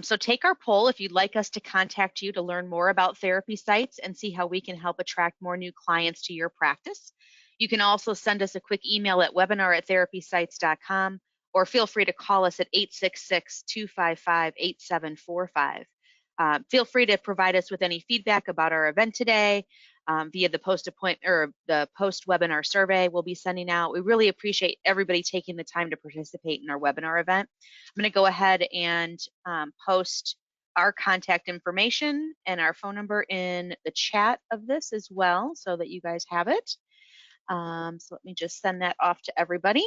So take our poll if you'd like us to contact you to learn more about Therapy Sites and see how we can help attract more new clients to your practice. You can also send us a quick email at webinar@therapysites.com, or feel free to call us at 866-255-8745. Feel free to provide us with any feedback about our event today via the post webinar survey we'll be sending out. We really appreciate everybody taking the time to participate in our webinar event. I'm going to go ahead and post our contact information and our phone number in the chat of this as well so that you guys have it. So let me just send that off to everybody.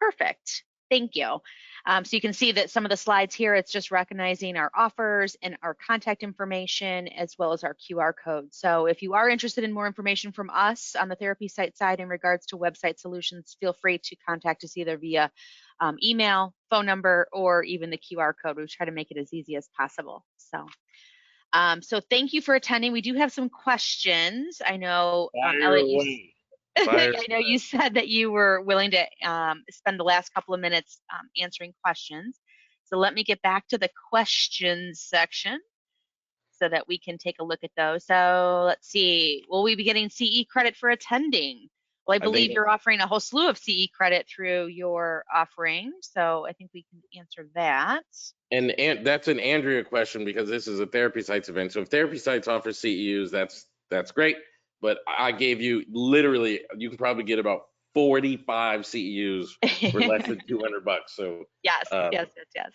Perfect. Thank you. So you can see that some of the slides here, it's just recognizing our offers and our contact information as well as our QR code. So if you are interested in more information from us on the therapy site side in regards to website solutions, feel free to contact us either via email, phone number, or even the QR code. We try to make it as easy as possible. So thank you for attending. We do have some questions. I know, Fire Elliot, away. Fire. I know you said that you were willing to spend the last couple of minutes answering questions. So let me get back to the questions section so that we can take a look at those. So let's see, will we be getting CE credit for attending? Well, I I believe think, you're offering a whole slew of CE credit through your offering. So I think we can answer that. and that's an Andrea question because this is a Therapy Sites event. So if Therapy Sites offers CEUs, that's great. But I gave you literally, you can probably get about 45 CEUs for less than 200 bucks. So Yes, uh, yes, yes,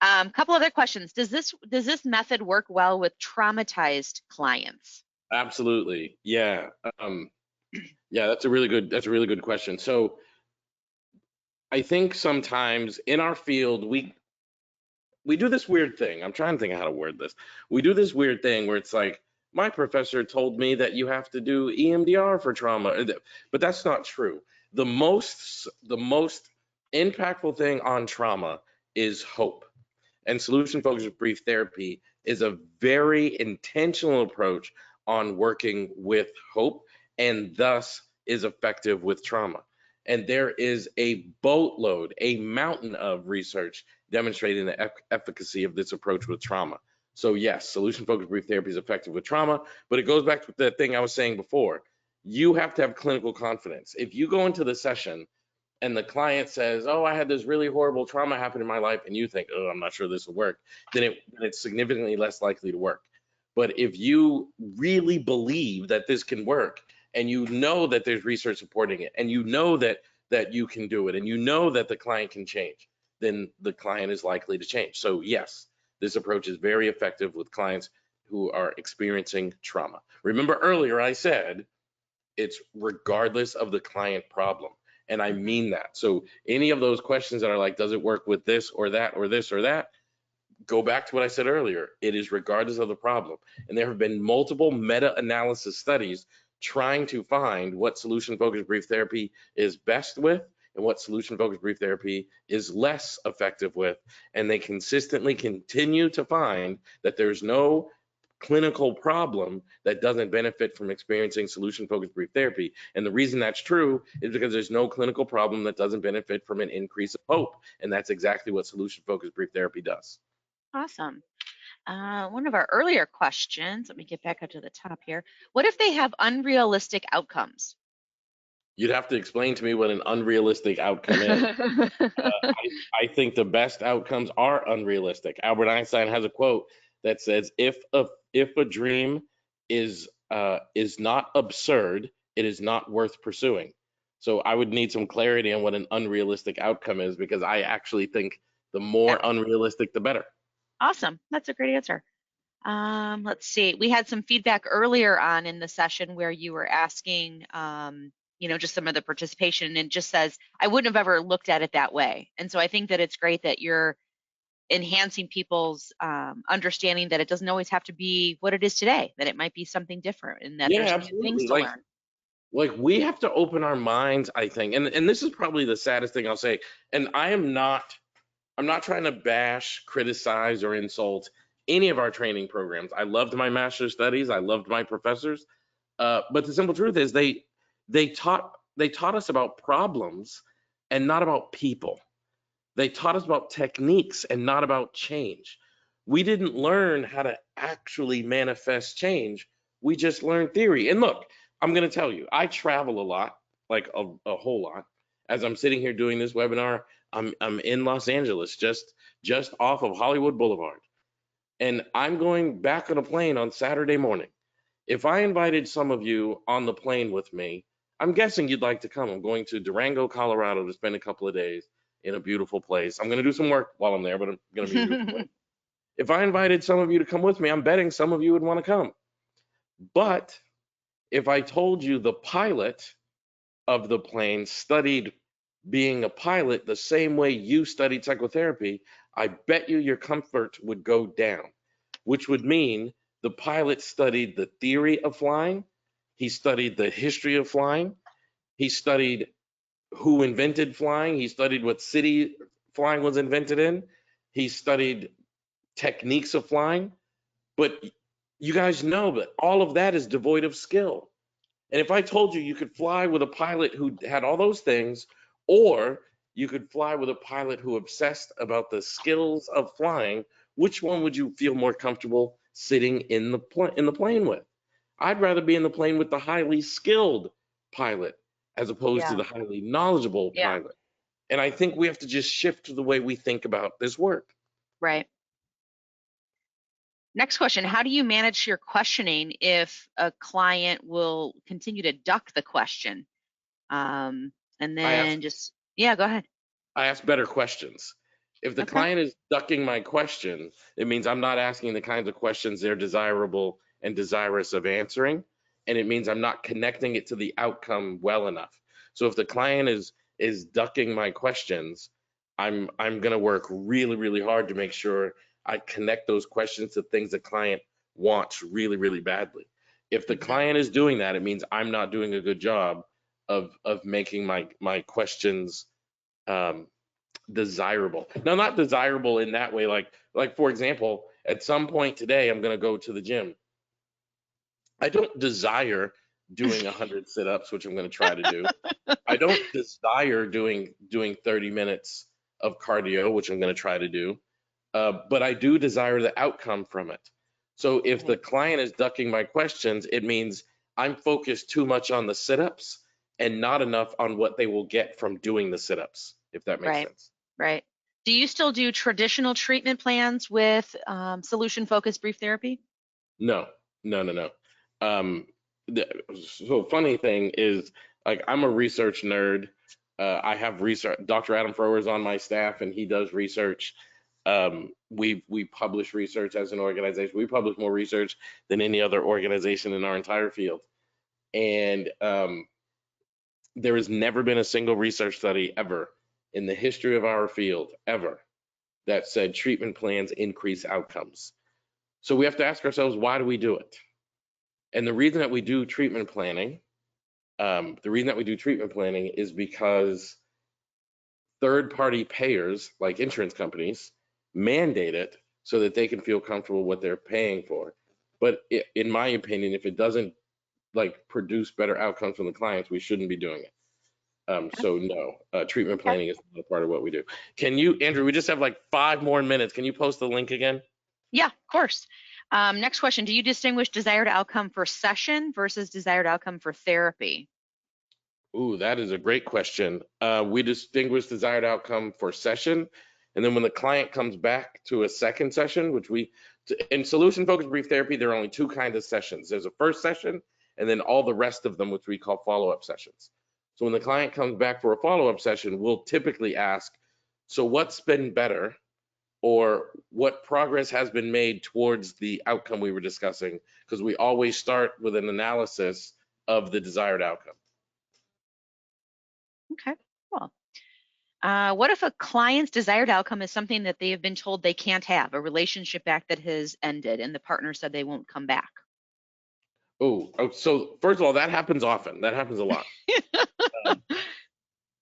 yes. Couple other questions. Does this method work well with traumatized clients? absolutely, yeah, yeah. That's a really good question. So I think sometimes in our field we do this weird thing. I'm trying to think of how to word this. We do this weird thing where it's like, my professor told me that you have to do EMDR for trauma, but that's not true. The most impactful thing on trauma is hope. And solution focused brief therapy is a very intentional approach on working with hope and thus is effective with trauma. And there is a boatload, a mountain of research demonstrating the efficacy of this approach with trauma. So, yes, solution focused brief therapy is effective with trauma, but it goes back to the thing I was saying before. You have to have clinical confidence. If you go into the session and the client says, "Oh, I had this really horrible trauma happen in my life," and you think, "Oh, I'm not sure this will work," then it's significantly less likely to work. But if you really believe that this can work, and you know that there's research supporting it, and you know that you can do it, and you know that the client can change, then the client is likely to change. So yes, this approach is very effective with clients who are experiencing trauma. Remember earlier I said it's regardless of the client problem. And I mean that. So any of those questions that are like, does it work with this or that or this or that? Go back to what I said earlier. It is regardless of the problem. And there have been multiple meta-analysis studies trying to find what solution-focused brief therapy is best with and what solution-focused brief therapy is less effective with. And they consistently continue to find that there's no clinical problem that doesn't benefit from experiencing solution focused brief therapy. And the reason that's true is because there's no clinical problem that doesn't benefit from an increase of hope. And that's exactly what solution focused brief therapy does. Awesome. One of our earlier questions, let me get back up to the top here. What if they have unrealistic outcomes? You'd have to explain to me what an unrealistic outcome is. I think the best outcomes are unrealistic. Albert Einstein has a quote that says, "If a dream is not absurd, it is not worth pursuing." So I would need some clarity on what an unrealistic outcome is because I actually think the more Yeah, unrealistic, the better. awesome. That's a great answer. Let's see. We had some feedback earlier on in the session where you were asking, just some of the participation, and it just says, I wouldn't have ever looked at it that way. And so I think that it's great that you're enhancing people's understanding that it doesn't always have to be what it is today, that it might be something different and that Yeah, there's new things absolutely. to Like learn. like we have to open our minds, I think. And this is probably the saddest thing I'll say. And I'm not trying to bash, criticize, or insult any of our training programs. I loved my master's studies. I loved my professors. But the simple truth is they taught us about problems and not about people. They taught us about techniques and not about change. We didn't learn how to actually manifest change. We just learned theory. And look, I'm going to tell you, I travel a lot, like a whole lot. As I'm sitting here doing this webinar, I'm in Los Angeles, just off of Hollywood Boulevard, and I'm going back on a plane on Saturday morning. If I invited some of you on the plane with me, I'm guessing you'd like to come. I'm going to Durango, Colorado to spend a couple of days. in a beautiful place. I'm going to do some work while I'm there, but I'm going to be in a beautiful place. If I invited some of you to come with me, I'm betting some of you would want to come. But if I told you the pilot of the plane studied being a pilot the same way you studied psychotherapy, I bet you your comfort would go down, which would mean the pilot studied the theory of flying, he studied the history of flying, he studied who invented flying, he studied what city flying was invented in, he studied techniques of flying, but you guys know that all of that is devoid of skill. And if I told you you could fly with a pilot who had all those things, or you could fly with a pilot who obsessed about the skills of flying, which one would you feel more comfortable sitting in the plane with? I'd rather be in the plane with the highly skilled pilot as opposed to Yeah, the highly knowledgeable yeah, pilot. And I think we have to just shift the way we think about this work. right. Next question, how do you manage your questioning if a client will continue to duck the question? And I ask then just, yeah, go ahead. I ask better questions. If the Okay. client is ducking my question, it means I'm not asking the kinds of questions they're desirable and desirous of answering. And it means I'm not connecting it to the outcome well enough. So if the client is ducking my questions, I'm gonna work really, really hard to make sure I connect those questions to things the client wants really, really badly. If the Hmm. client is doing that, it means I'm not doing a good job of making my questions um, desirable. Now, not desirable in that way. Like for example, at some point today, I'm going to go to the gym. I don't desire doing 100 sit-ups, which I'm going to try to do. I don't desire doing 30 minutes of cardio, which I'm going to try to do. But I do desire the outcome from it. So if the Right. client is ducking my questions, it means I'm focused too much on the sit-ups and not enough on what they will get from doing the sit-ups, if that makes Right. sense. Right. Do you still do traditional treatment plans with solution-focused brief therapy? No, no, no, no. Um, the, so funny thing is, like, I'm a research nerd. I have research. Dr. Adam Frower is on my staff, and he does research. We publish research as an organization. We publish more research than any other organization in our entire field. And there has never been a single research study ever in the history of our field ever that said treatment plans increase outcomes. So we have to ask ourselves, why do we do it? And the reason that we do treatment planning, is because third-party payers, like insurance companies, mandate it so that they can feel comfortable what they're paying for. But in my opinion, if it doesn't like produce better outcomes from the clients, we shouldn't be doing it. So no, treatment Okay. planning is not a part of what we do. Can you, Andrew? We just have like 5 more minutes. Can you post the link again? Yeah, of course. Next question, do you distinguish desired outcome for session versus desired outcome for therapy? Ooh, that is a great question. We distinguish desired outcome for session, and then when the client comes back to a second session, in solution focused brief therapy, there are only two kinds of sessions. There's a first session, and then all the rest of them, which we call follow-up sessions. So when the client comes back for a follow-up session, we'll typically ask, so what's been better, or what progress has been made towards the outcome we were discussing? Because we always start with an analysis of the desired outcome. Okay, cool. What if a client's desired outcome is something that they have been told they can't have, a relationship act that has ended, and the partner said they won't come back? So first of all, that happens often. That happens a lot. Um,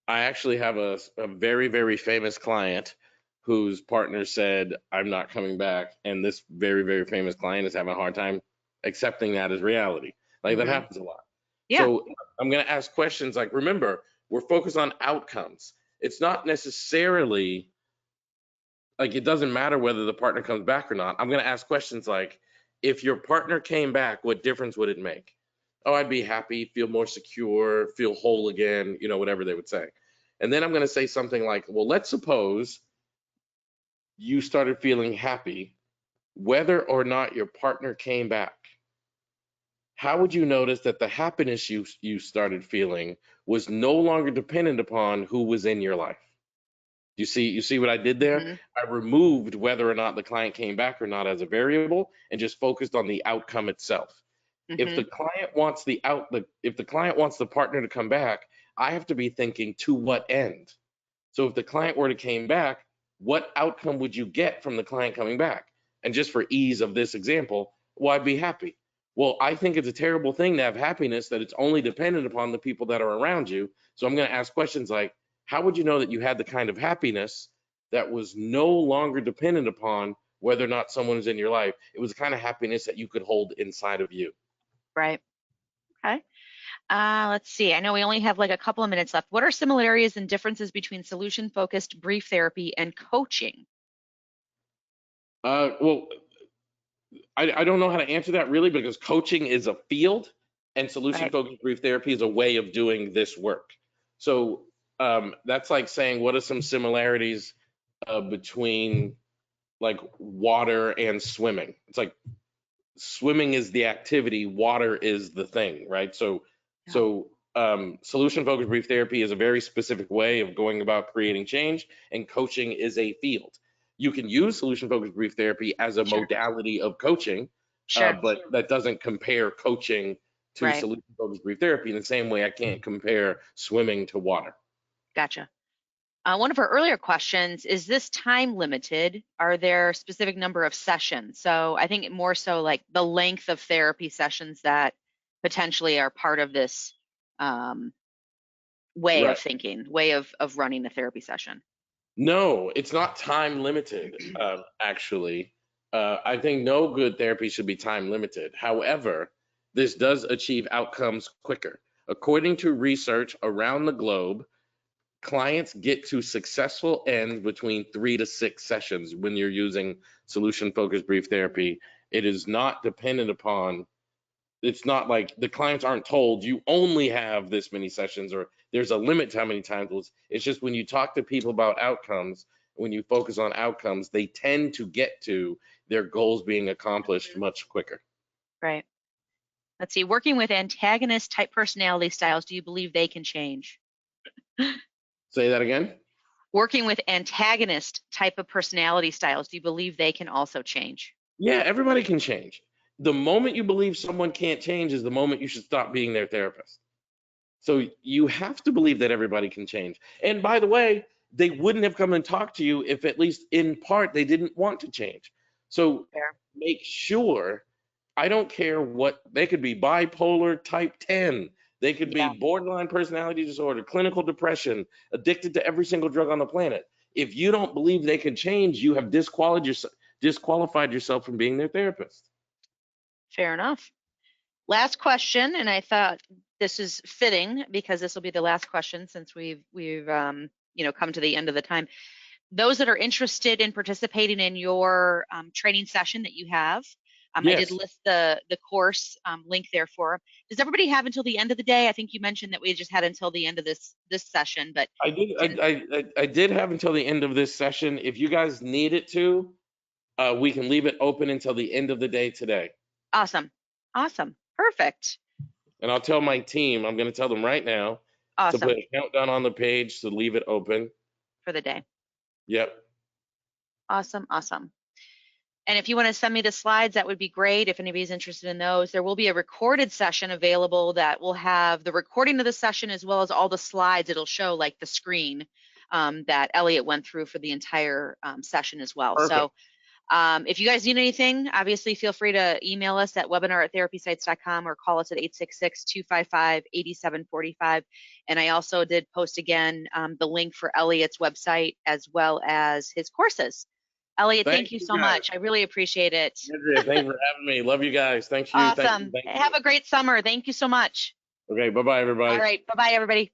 I actually have a very, very famous client whose partner said, I'm not coming back. And this very, very famous client is having a hard time accepting that as reality. Like that Hmm. happens a lot. Yeah, So I'm going to ask questions like, remember, we're focused on outcomes. It's not necessarily like it doesn't matter whether the partner comes back or not. I'm going to ask questions like, if your partner came back, what difference would it make? Oh, I'd be happy, feel more secure, feel whole again, whatever they would say. And then I'm going to say something like, well, let's suppose you started feeling happy, whether or not your partner came back. How would you notice that the happiness you started feeling was no longer dependent upon who was in your life? You see what I did there? Hmm. I removed whether or not the client came back or not as a variable and just focused on the outcome itself. If Hmm. the client wants if the client wants the partner to come back, I have to be thinking to what end. So if the client were to came back, what outcome would you get from the client coming back? And just for ease of this example, well, I'd be happy. Well, I think it's a terrible thing to have happiness that it's only dependent upon the people that are around you. So I'm going to ask questions like, how would you know that you had the kind of happiness that was no longer dependent upon whether or not someone is in your life? It was the kind of happiness that you could hold inside of you. Right. Okay. Let's see. I know we only have like a couple of minutes left. What are similarities and differences between solution-focused brief therapy and coaching? Well, I don't know how to answer that really because coaching is a field and solution Right. focused brief therapy is a way of doing this work. So that's like saying what are some similarities between like water and swimming? It's like swimming is the activity, water is the thing, right? Yeah. Solution focused brief therapy is a very specific way of going about creating change, and coaching is a field. You can use solution focused brief therapy as a Sure. modality of coaching, Sure. but that doesn't compare coaching to Right. solution focused brief therapy in the same way I can't compare swimming to water. Gotcha. One of our earlier questions, is this time limited? Are there specific number of sessions? So I think more so like the length of therapy sessions that potentially are part of this um, way of Right. thinking, way of running a therapy session. No, it's not time limited, actually. I think no good therapy should be time limited. However, this does achieve outcomes quicker. According to research around the globe, clients get to successful ends between 3 to 6 sessions when you're using solution focused brief therapy. It is not dependent upon, it's not like the clients aren't told you only have this many sessions or there's a limit to how many times. It's just when you talk to people about outcomes, when you focus on outcomes, they tend to get to their goals being accomplished much quicker. Right. Let's see. Working with antagonist type personality styles, do you believe they can change? Say that again. Working with antagonist type of personality styles, do you believe they can also change? Yeah, everybody can change. The moment you believe someone can't change is the moment you should stop being their therapist. So you have to believe that everybody can change. And by the way, they wouldn't have come and talked to you if at least in part they didn't want to change. So Fair. make sure, I don't care what, they could be bipolar type 10, they could be Yeah, borderline personality disorder, clinical depression, addicted to every single drug on the planet. If you don't believe they can change, you have disqualified yourself from being their therapist. fair enough. Last question, and I thought this is fitting because this will be the last question since we've come to the end of the time. Those that are interested in participating in your training session that you have, I did Yes, list the course link there for. Does everybody have until the end of the day? I think you mentioned that we just had until the end of this session, but I did. didn't. I did have until the end of this session. If you guys need it to, we can leave it open until the end of the day today. Awesome, awesome, perfect, And I'll tell my team, I'm going to tell them right now to put awesome a countdown on the page to leave it open. for the day. Yep. Awesome, awesome. And if you want to send me the slides, that would be great. If anybody's interested in those, there will be a recorded session available that will have the recording of the session as well as all the slides. It'll show like the screen that Elliot went through for the entire session as well. So Perfect. if you guys need anything, obviously feel free to email us at webinar@therapysites.com or call us at 866-255-8745. And I also did post again the link for Elliot's website as well as his courses. Elliot, Thank thank you you so guys. much. I really appreciate it. Andrea, thank you for having me. Love you guys. Thank you. Thank you. Awesome. Thank Have you. a great summer. Thank you so much. Okay. Bye bye, All everybody. right. Bye-bye, everybody.